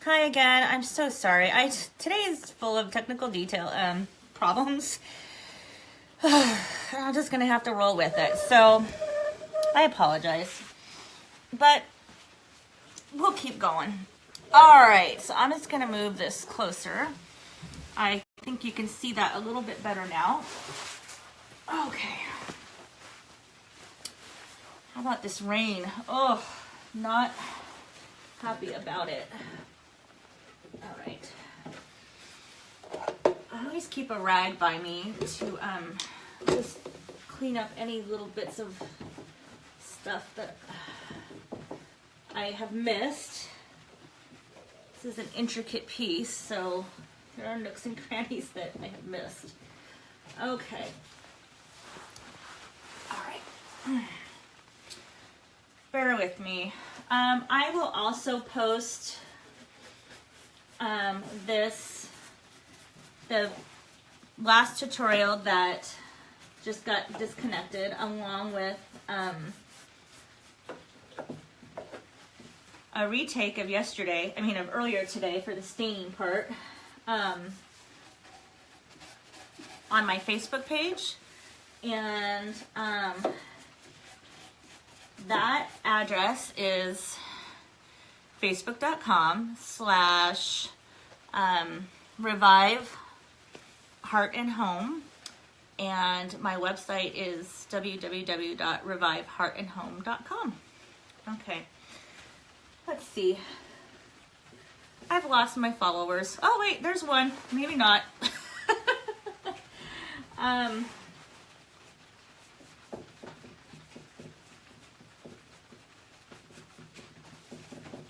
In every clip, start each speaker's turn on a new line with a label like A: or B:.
A: Hi again. I'm so sorry. Today is full of technical detail problems. I'm just gonna have to roll with it. So I apologize, but we'll keep going. All right. So I'm just gonna move this closer. I think you can see that a little bit better now. Okay. How about this rain? Oh, not happy about it. All right. I always keep a rag by me to just clean up any little bits of stuff that I have missed. This is an intricate piece, so there are nooks and crannies that I have missed. Okay. All right. Bear with me. I will also post the last tutorial that just got disconnected, along with a retake of of earlier today for the staining part, on my Facebook page. And that address is facebook.com/revive heart and home, and my website is www.reviveheartandhome.com. Okay, let's see. I've lost my followers. Oh wait, there's one. Maybe not.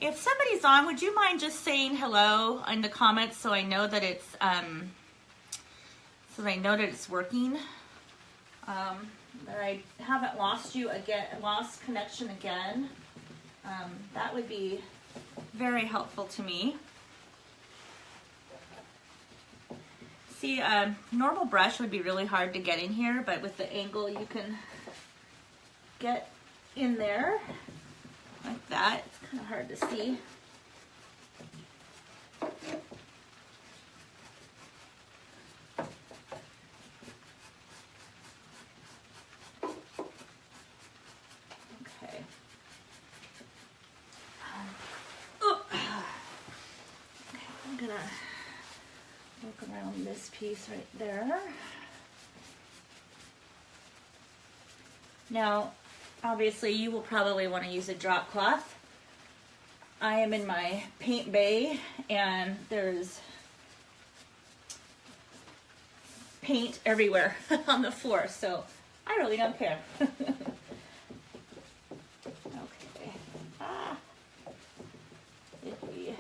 A: If somebody's on, would you mind just saying hello in the comments so I know that it's working? That I haven't lost you again, lost connection again. That would be very helpful to me. See, normal brush would be really hard to get in here, but with the angle you can get in there like that. It's kind of hard to see. Okay. I'm gonna work around this piece right there. Now, obviously, you will probably want to use a drop cloth. I am in my paint bay, and there's paint everywhere on the floor, so I really don't care. Okay. It'd be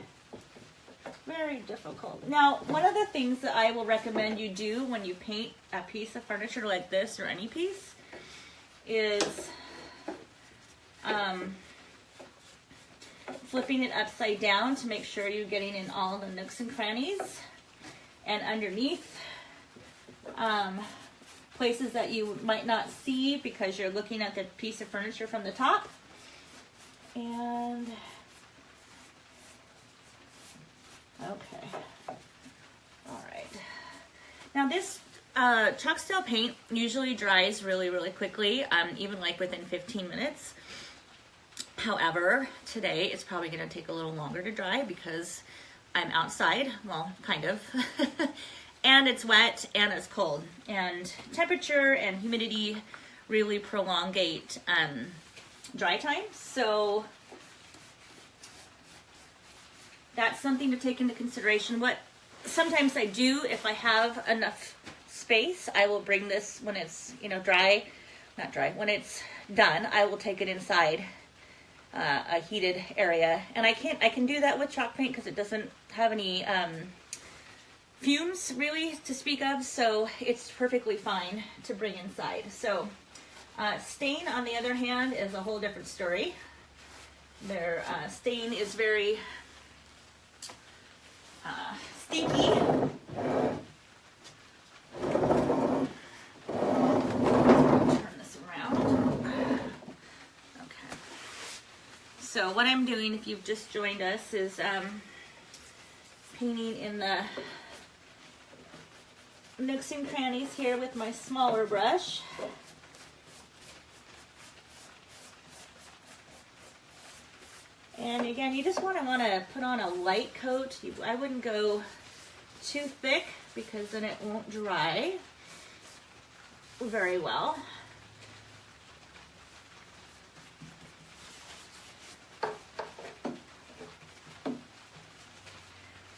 A: very difficult. Now, one of the things that I will recommend you do when you paint a piece of furniture like this, or any piece, is flipping it upside down to make sure you're getting in all the nooks and crannies, and underneath places that you might not see because you're looking at the piece of furniture from the top. And okay, all right. Now this chalk steel paint usually dries really, really quickly, even like within 15 minutes. However, today it's probably going to take a little longer to dry because I'm outside, well, kind of, and it's wet and it's cold, and temperature and humidity really prolongate dry time. So that's something to take into consideration. What sometimes I do, if I have enough space, I will bring this when it's, when it's done, I will take it inside a heated area, and I can do that with chalk paint because it doesn't have any fumes really to speak of, so it's perfectly fine to bring inside. So stain, on the other hand, is a whole different story. Their stain is very stinky. So what I'm doing, if you've just joined us, is painting in the nooks and crannies here with my smaller brush. And again, you just want to put on a light coat. I wouldn't go too thick because then it won't dry very well.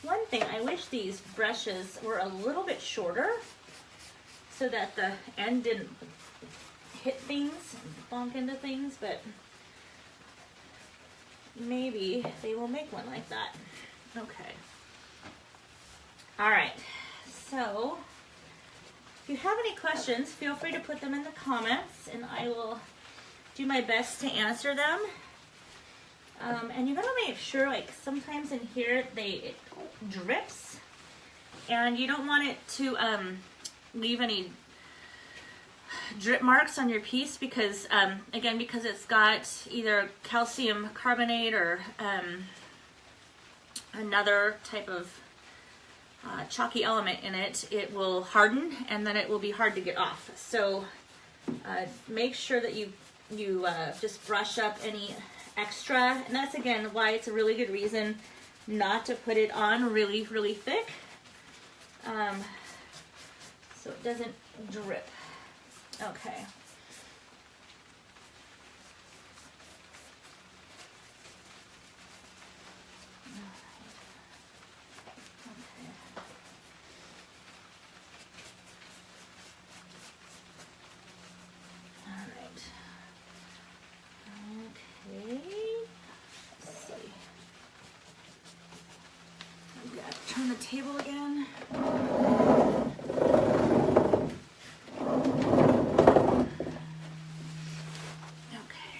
A: One thing, I wish these brushes were a little bit shorter so that the end didn't hit things and bonk into things, but maybe they will make one like that. Okay. All right. So if you have any questions, feel free to put them in the comments and I will do my best to answer them. And you're gonna make sure, like sometimes in here it drips, and you don't want it to leave any drip marks on your piece because again, because it's got either calcium carbonate or another type of chalky element in it, it will harden and then it will be hard to get off. So make sure that you just brush up any extra, and that's again why it's a really good reason not to put it on really thick, so it doesn't drip. Okay. Turn the table again. Okay.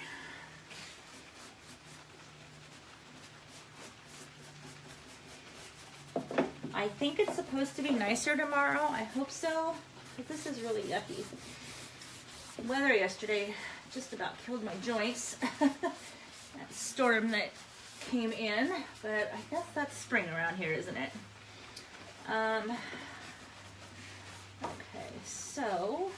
A: I think it's supposed to be nicer tomorrow. I hope so. But this is really yucky. The weather yesterday just about killed my joints. That storm that came in, but I guess that's spring around here, isn't it? Okay, so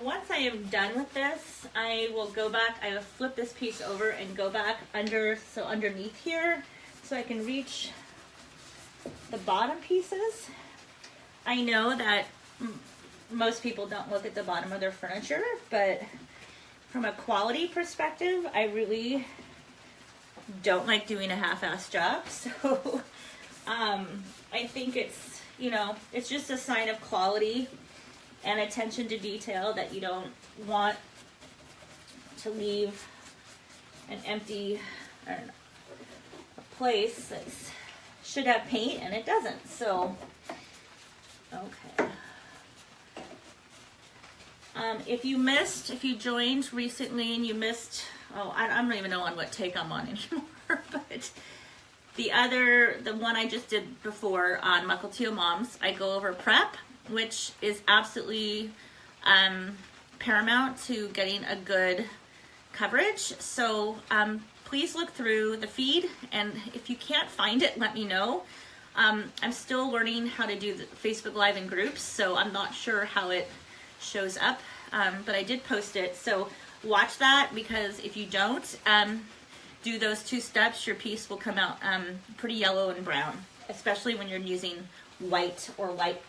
A: once I am done with this, I will go back, I will flip this piece over and go back underneath here so I can reach the bottom pieces. I know that most people don't look at the bottom of their furniture, but from a quality perspective, I really don't like doing a half-assed job. So I think it's, you know, it's just a sign of quality and attention to detail that you don't want to leave an empty a place that should have paint and it doesn't. So, okay. If you joined recently and you missed, I don't even know on what take I'm on anymore, but the one I just did before on Mukilteo Moms, I go over prep, which is absolutely paramount to getting a good coverage. So please look through the feed, and if you can't find it, let me know. I'm still learning how to do the Facebook Live in groups, so I'm not sure how it shows up, but I did post it. So watch that, because if you don't do those 2 steps, your piece will come out pretty yellow and brown, especially when you're using white or light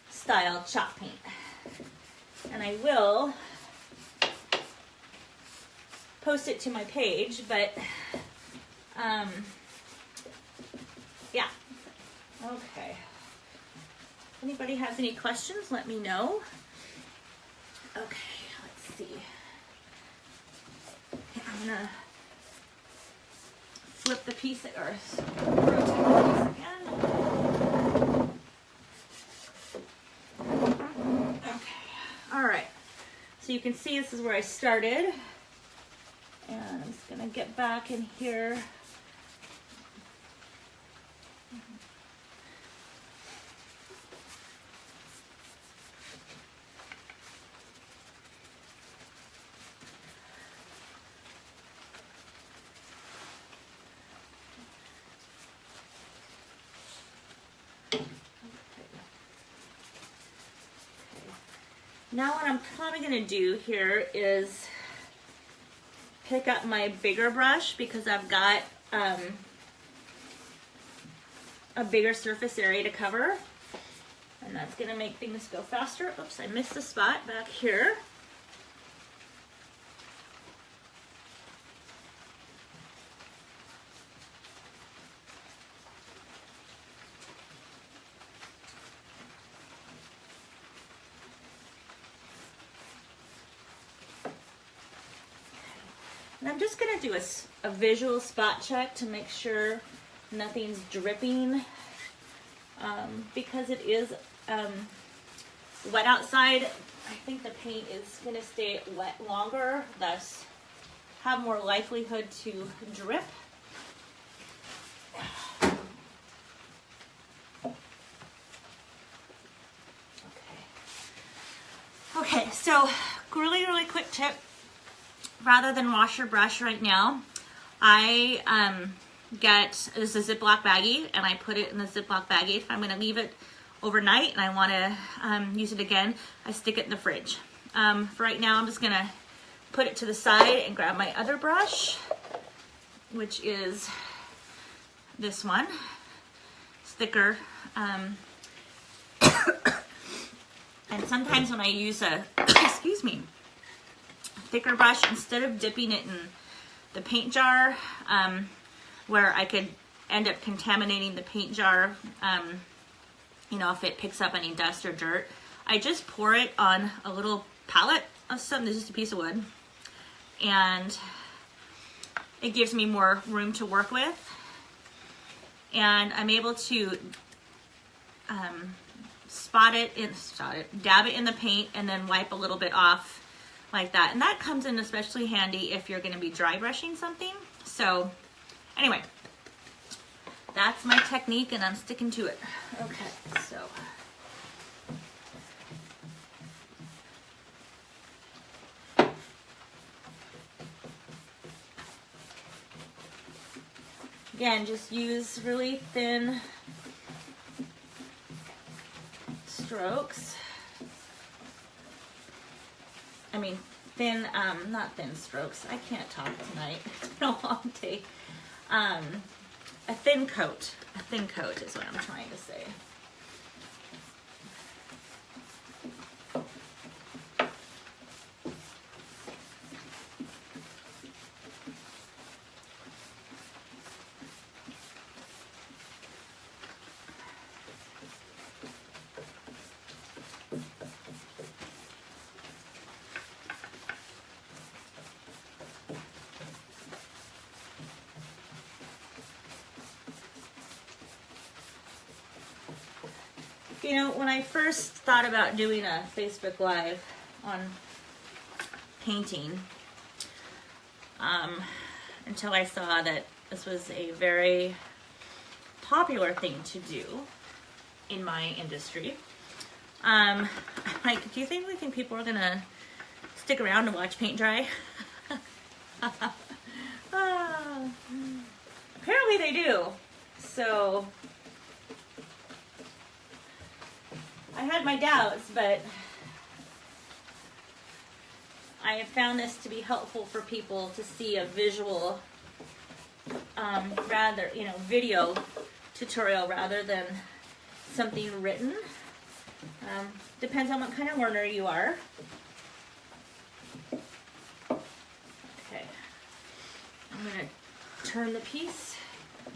A: style chalk paint. And I will post it to my page, but yeah. Okay. If anybody has any questions, let me know. Okay, let's see. I'm gonna flip the piece or rotate the piece again. Okay, all right. So you can see this is where I started. And I'm just gonna get back in here. Now what I'm probably going to do here is pick up my bigger brush because I've got a bigger surface area to cover, and that's going to make things go faster. Oops, I missed a spot back here. And I'm just going to do a visual spot check to make sure nothing's dripping because it is wet outside. I think the paint is going to stay wet longer, thus have more likelihood to drip. Okay, so really quick tip. Rather than wash your brush right now, I get, this is a Ziploc baggie, and I put it in the Ziploc baggie. If I'm going to leave it overnight and I want to use it again, I stick it in the fridge. For right now, I'm just going to put it to the side and grab my other brush, which is this one. It's thicker. And sometimes when I use a, excuse me, thicker brush, instead of dipping it in the paint jar, where I could end up contaminating the paint jar, you know, if it picks up any dust or dirt, I just pour it on a little palette of something, just a piece of wood, and it gives me more room to work with, and I'm able to dab it in the paint and then wipe a little bit off like that. And that comes in especially handy if you're going to be dry brushing something. So anyway, that's my technique and I'm sticking to it. Okay, so again, just use really thin strokes. I mean, thin, not thin strokes. I can't talk tonight. It's been a long day. A thin coat. A thin coat is what I'm trying to say. You know, when I first thought about doing a Facebook Live on painting, until I saw that this was a very popular thing to do in my industry, like, do you think people are gonna stick around to watch paint dry? Apparently they do. So I had my doubts, but I have found this to be helpful for people to see a visual, video tutorial rather than something written. Depends on what kind of learner you are. Okay, I'm gonna turn the piece.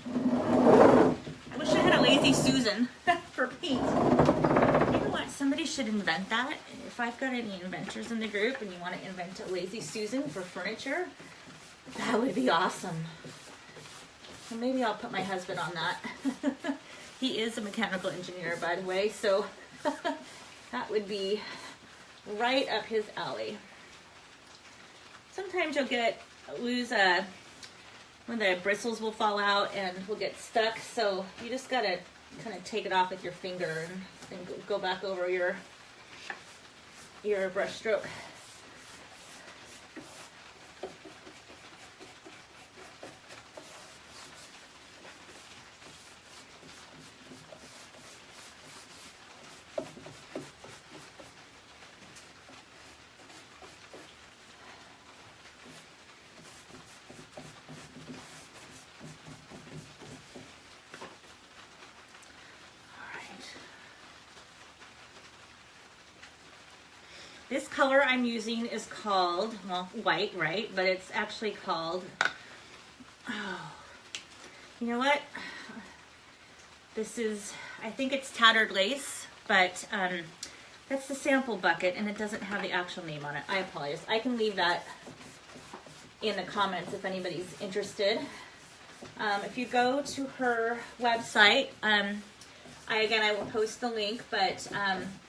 A: I wish I had a Lazy Susan for paint. You know what? Somebody should invent that. If I've got any inventors in the group and you want to invent a Lazy Susan for furniture, that would be awesome. Well, maybe I'll put my husband on that. He is a mechanical engineer, by the way, so that would be right up his alley. Sometimes you'll get lose when the bristles will fall out and will get stuck. So you just gotta kind of take it off with your finger and go back over your brush stroke. This color I'm using is called, well, white, right? But it's actually called, oh, you know what? This is, I think it's Tattered Lace, but that's the sample bucket and it doesn't have the actual name on it. I apologize. I can leave that in the comments if anybody's interested. If you go to her website, I will post the link, but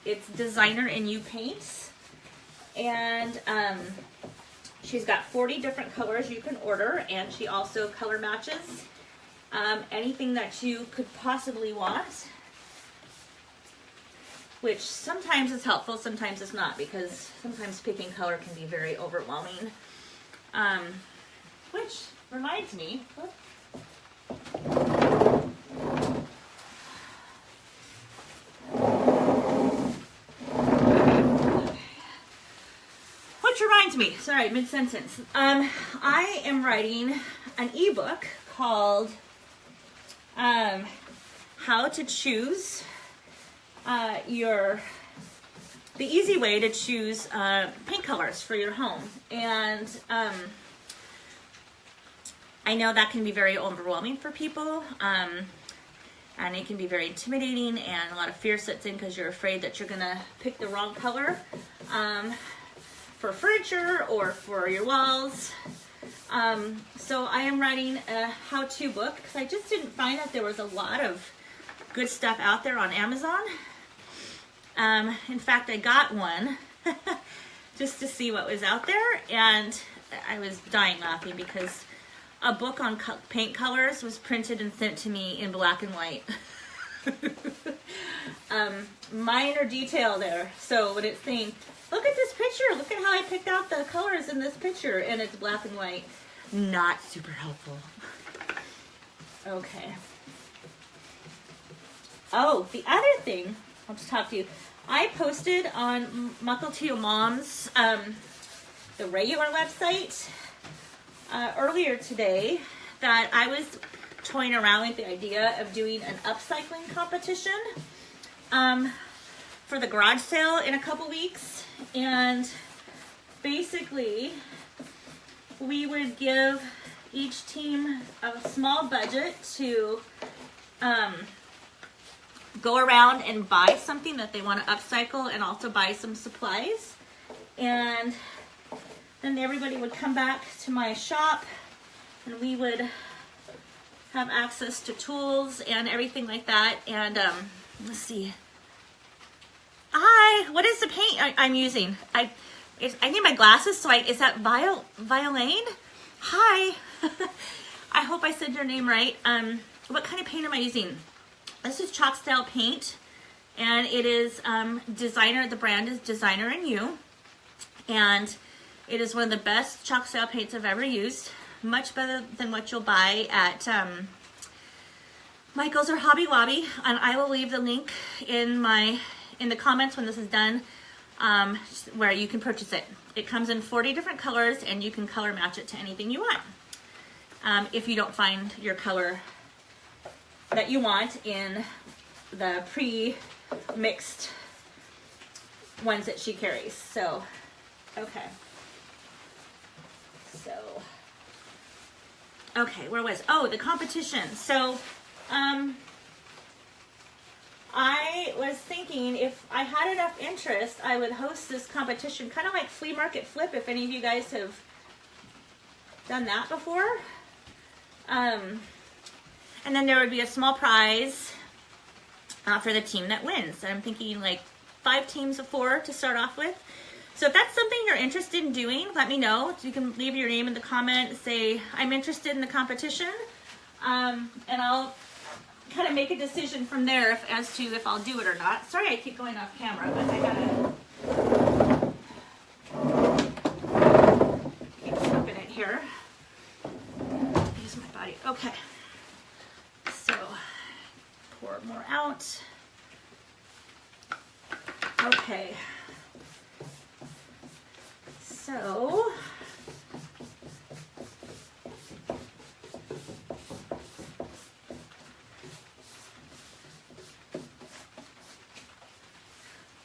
A: it's Designer and You Paints. And she's got 40 different colors you can order, and she also color matches anything that you could possibly want, which sometimes is helpful, sometimes it's not, because sometimes picking color can be very overwhelming. Which reminds me, sorry, mid-sentence. I am writing an ebook called How to Choose the easy way to choose paint colors for your home. And I know that can be very overwhelming for people. And it can be very intimidating, and a lot of fear sets in because you're afraid that you're gonna pick the wrong color for furniture or for your walls. So I am writing a how-to book because I just didn't find that there was a lot of good stuff out there on Amazon. In fact, I got one just to see what was out there, and I was dying laughing because a book on paint colors was printed and sent to me in black and white. Minor detail there. So when it's saying, look at this picture, look at how I picked out the colors in this picture, and it's black and white. Not super helpful. Okay. Oh, the other thing, I'll just talk to you. I posted on Muckle Mom's, the regular website, earlier today that I was toying around with the idea of doing an upcycling competition for the garage sale in a couple weeks. And basically we would give each team a small budget to go around and buy something that they want to upcycle and also buy some supplies. And then everybody would come back to my shop and we would have access to tools and everything like that. And let's see. What is the paint I'm using? I need my glasses, so is that Violaine? Hi. I hope I said your name right. What kind of paint am I using? This is chalk style paint, and it is Designer. The brand is Designer and You, and it is one of the best chalk style paints I've ever used. Much better than what you'll buy at Michael's or Hobby Lobby. And I will leave the link in the comments when this is done, where you can purchase it. It comes in 40 different colors, and you can color match it to anything you want. If you don't find your color that you want in the pre-mixed ones that she carries. So, okay. So, okay, where was, the competition. So, I was thinking if I had enough interest, I would host this competition, kind of like Flea Market Flip, if any of you guys have done that before. And then there would be a small prize for the team that wins. And I'm thinking like 5 teams of 4 to start off with. So if that's something you're interested in doing, let me know. You can leave your name in the comment, say, I'm interested in the competition. And I'll kind of make a decision from there as to if I'll do it or not. Sorry I keep going off camera, but I gotta keep flipping it here. Use my body. Okay. So pour more out. Okay. So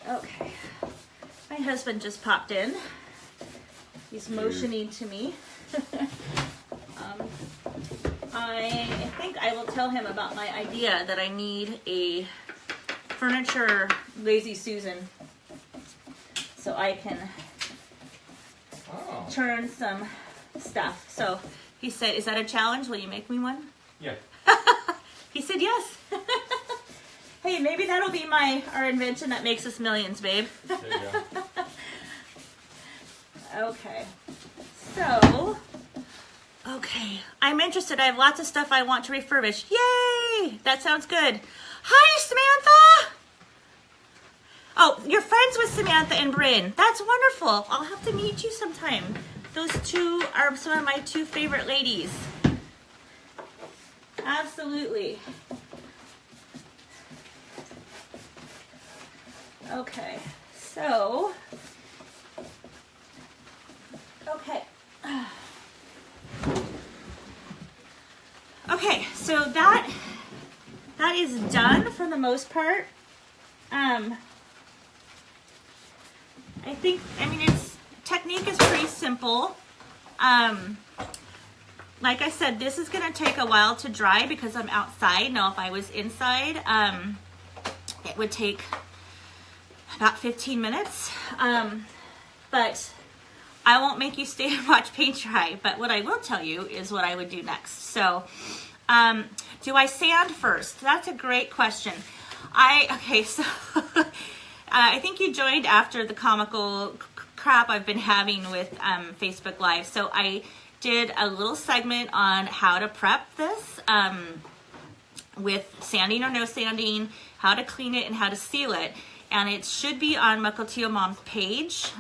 A: okay, my husband just popped in. He's motioning to me. I think I will tell him about my idea that I need a furniture Lazy Susan so I can turn some stuff. So he said, is that a challenge? Will you make me one?
B: Yeah.
A: He said yes. Hey, maybe that'll be our invention that makes us millions, babe.
B: There you go.
A: Okay. So, okay. I'm interested. I have lots of stuff I want to refurbish. Yay! That sounds good. Hi, Samantha! Oh, you're friends with Samantha and Bryn. That's wonderful. I'll have to meet you sometime. Those two are some of my two favorite ladies. Absolutely. Okay, so, okay. Okay, so that is done for the most part. I think, technique is pretty simple. Like I said, this is going to take a while to dry because I'm outside. Now, if I was inside, it would take about 15 minutes. But I won't make you stay and watch paint dry. But what I will tell you is what I would do next. So, do I sand first? That's a great question. So I think you joined after the comical crap I've been having with Facebook Live. So I did a little segment on how to prep this with sanding or no sanding, how to clean it and how to seal it. And it should be on Mukilteo Mom's page.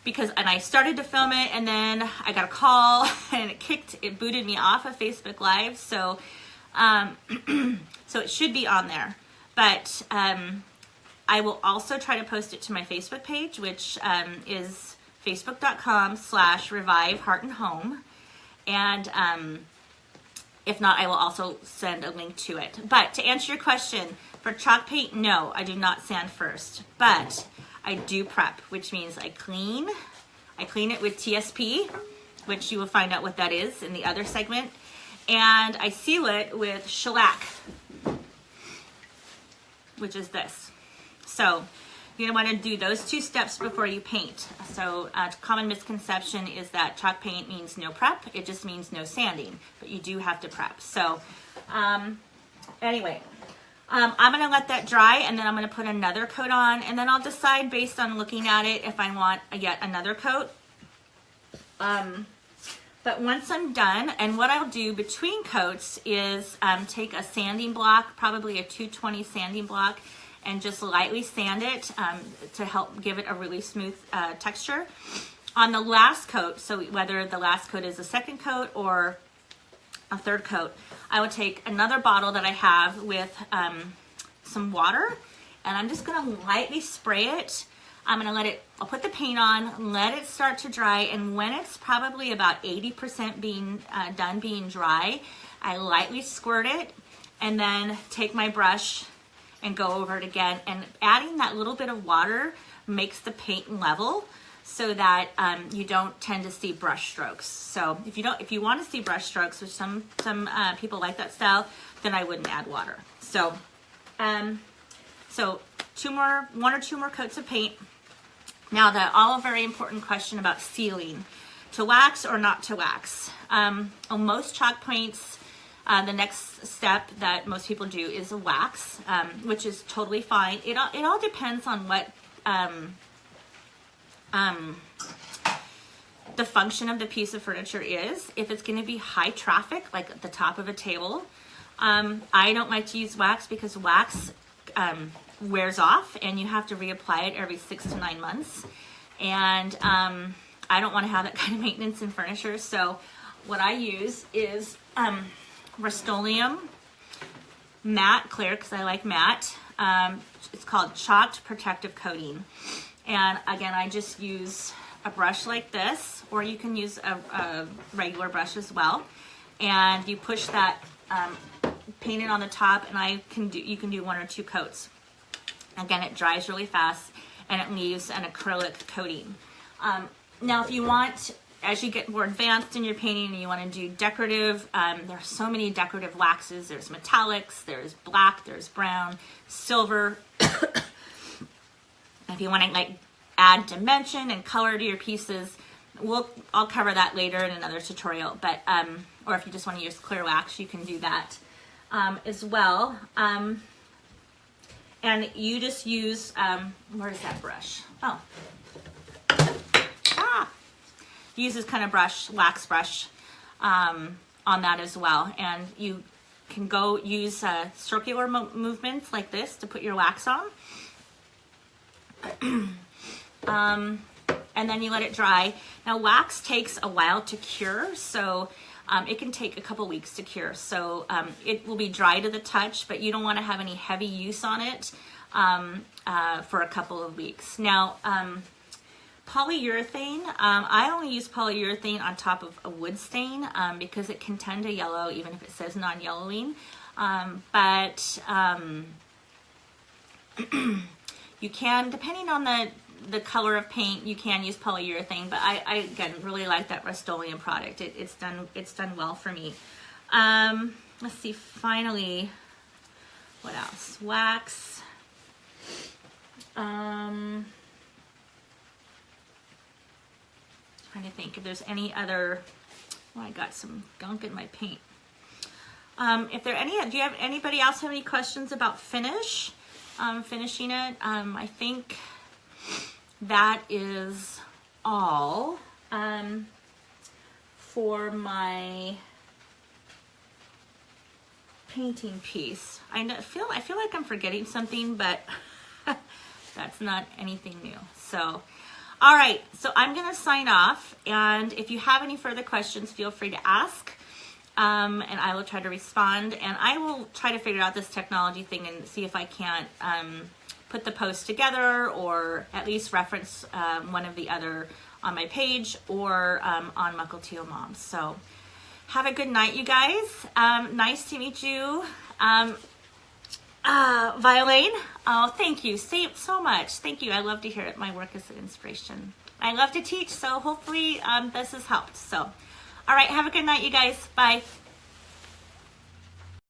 A: Because I started to film it and then I got a call and it booted me off of Facebook Live. So, so it should be on there. But I will also try to post it to my Facebook page, which is facebook.com/Revive Heart and Home. And if not, I will also send a link to it. But to answer your question, for chalk paint, no, I do not sand first. But I do prep, which means I clean it with TSP, which you will find out what that is in the other segment. And I seal it with shellac, which is this. So you're gonna wanna do those two steps before you paint. So a common misconception is that chalk paint means no prep. It just means no sanding, but you do have to prep. So anyway, I'm gonna let that dry and then I'm gonna put another coat on and then I'll decide based on looking at it if I want yet another coat. But once I'm done, and what I'll do between coats is take a sanding block, probably a 220 sanding block, and just lightly sand it to help give it a really smooth texture. On the last coat, so whether the last coat is a second coat or a third coat, I will take another bottle that I have with some water, and I'm just gonna lightly spray it. I'll put the paint on, let it start to dry, and when it's probably about 80% done being dry, I lightly squirt it, and then take my brush and go over it again. And adding that little bit of water makes the paint level so that you don't tend to see brush strokes. So if you want to see brush strokes, which some people like that style, then I wouldn't add water. So one or two more coats of paint. Now the very important question about sealing, to wax or not to wax. On most chalk paints, The next step that most people do is a wax, which is totally fine. It all depends on what the function of the piece of furniture is. If it's going to be high traffic, like at the top of a table, I don't like to use wax because wax wears off and you have to reapply it every 6 to 9 months. And I don't want to have that kind of maintenance in furniture. So what I use is Rust-Oleum matte clear, because I like matte. It's called chalked protective coating. And again, I just use a brush like this, or you can use a regular brush as well. And you push that, paint it on the top, and you can do 1 or 2 coats. Again, it dries really fast, and it leaves an acrylic coating. Now, if you want, as you get more advanced in your painting and you want to do decorative, there are so many decorative waxes. There's metallics, there's black, there's brown, silver. If you want to like add dimension and color to your pieces, I'll cover that later in another tutorial. But or if you just want to use clear wax, you can do that as well. And you just use where's that brush? Oh. Use this kind of brush, wax brush, on that as well. And you can go use circular movements like this to put your wax on. And then you let it dry. Now, wax takes a while to cure, so it can take a couple weeks to cure. So it will be dry to the touch, but you don't want to have any heavy use on it for a couple of weeks. Now, polyurethane, I only use polyurethane on top of a wood stain because it can tend to yellow even if it says non-yellowing. But you can, depending on the color of paint, you can use polyurethane, but I again really like that Rust-Oleum product. It's done well for me. Let's see, finally, what else? Wax. Trying to think if there's any other. Oh, I got some gunk in my paint. If there do you have anybody else have any questions about finishing it? I think that is all for my painting piece. I feel like I'm forgetting something, but that's not anything new. So. All right, so I'm going to sign off, and if you have any further questions, feel free to ask, and I will try to respond, and I will try to figure out this technology thing and see if I can't put the post together or at least reference one of the other on my page or on Mukilteo Moms. So have a good night, you guys. Nice to meet you. Violaine, oh, thank you so much. Thank you. I love to hear it. My work is an inspiration. I love to teach, so hopefully this has helped. So, all right, have a good night, you guys. Bye.